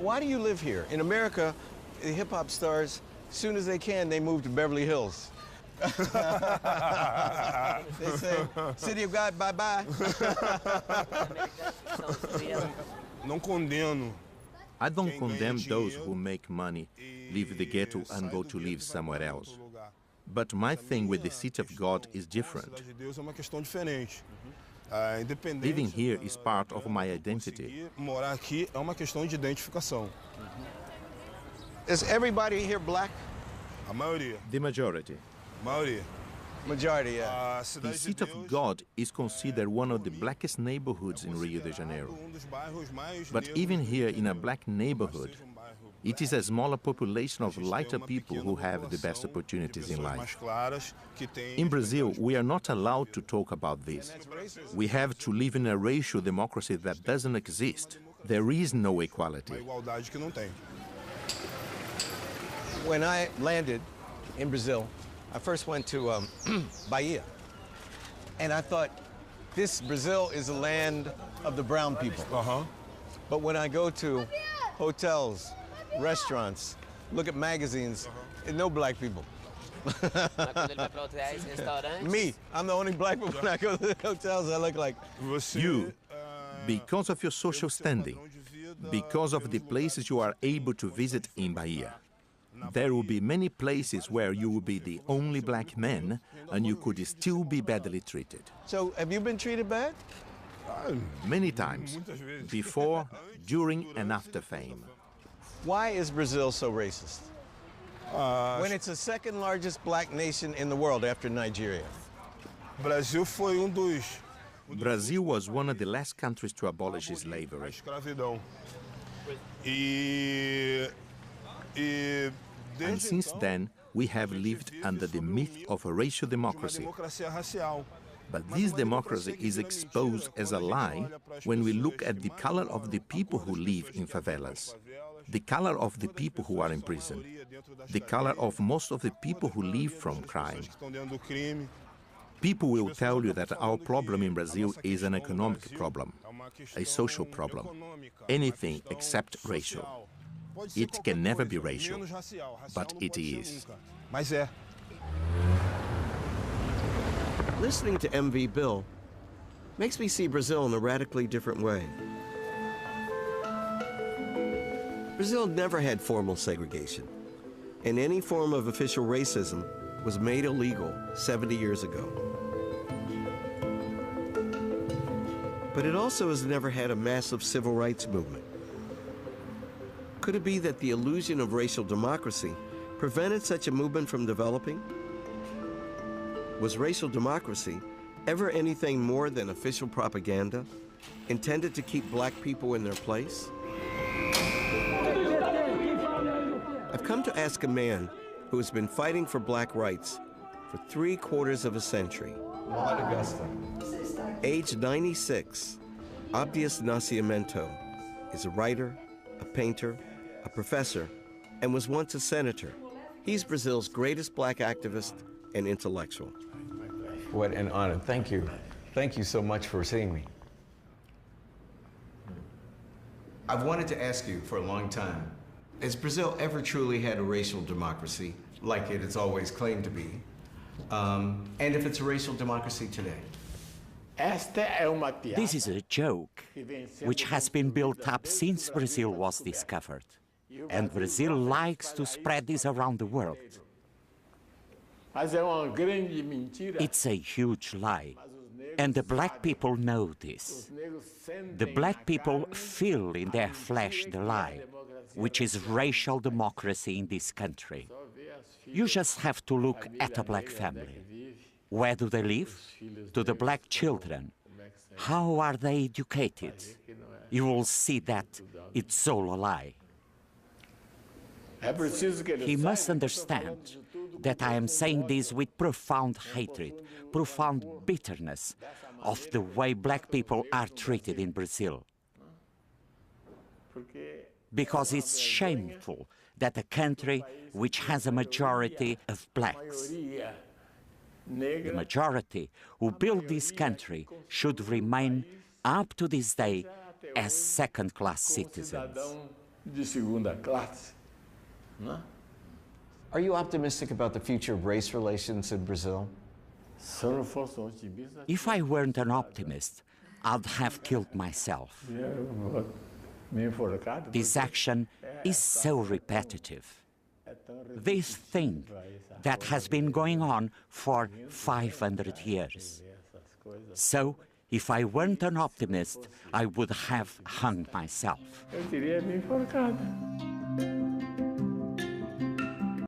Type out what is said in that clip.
Why do you live here? In America, the hip-hop stars, as soon as they can, they move to Beverly Hills. They say, City of God, bye-bye. I don't condemn those who make money, leave the ghetto and go to live somewhere else. But my thing with the City of God is different. Living here is part of my identity. Is everybody here black? The majority. Majority, yeah. The City of God is considered one of the blackest neighborhoods in Rio de Janeiro. But even here in a black neighborhood, it is a smaller population of lighter people who have the best opportunities in life. In Brazil, we are not allowed to talk about this. We have to live in a racial democracy that doesn't exist. There is no equality. When I landed in Brazil, I first went to Bahia, and I thought, this Brazil is a land of the brown people. But when I go to hotels, restaurants, look at magazines, there's no black people. Me, I'm the only black one when I go to the hotels. I look like you, because of your social standing, because of the places you are able to visit in Bahia. There will be many places where you will be the only black man and you could still be badly treated. So, have you been treated bad? Many times, before, during and after fame. Why is Brazil so racist? When it's the second largest black nation in the world after Nigeria. Brazil was one of the last countries to abolish slavery. And since then, we have lived under the myth of a racial democracy. But this democracy is exposed as a lie when we look at the color of the people who live in favelas, the color of the people who are in prison, the color of most of the people who live from crime. People will tell you that our problem in Brazil is an economic problem, a social problem, anything except racial. It can never be racial, but it is. Listening to MV Bill makes me see Brazil in a radically different way. Brazil never had formal segregation, and any form of official racism was made illegal 70 years ago. But it also has never had a massive civil rights movement. Could it be that the illusion of racial democracy prevented such a movement from developing? Was racial democracy ever anything more than official propaganda intended to keep black people in their place? I've come to ask a man who has been fighting for black rights for 3/4 of a century. Age 96, Abdias Nascimento is a writer, a painter, a professor, and was once a senator. He's Brazil's greatest black activist and intellectual. What an honor. Thank you. Thank you so much for seeing me. I've wanted to ask you for a long time, has Brazil ever truly had a racial democracy like it has always claimed to be? And if it's a racial democracy today? This is a joke which has been built up since Brazil was discovered. And Brazil likes to spread this around the world. It's a huge lie, and the black people know this. The black people feel in their flesh the lie, which is racial democracy in this country. You just have to look at a black family. Where do they live? To the black children. How are they educated? You will see that it's all a lie. He must understand that I am saying this with profound hatred, profound bitterness of the way black people are treated in Brazil. Because it's shameful that a country which has a majority of blacks, the majority who built this country, should remain up to this day as second-class citizens. de segunda classe, né? Are you optimistic about the future of race relations in Brazil? Se eu não fosse otimista, If I weren't an optimist, I'd have killed myself. eu me enforcado. This action is so repetitive. This thing that has been going on for 500 years. So, if I weren't an optimist, I would have hung myself. Eu teria me enforcado.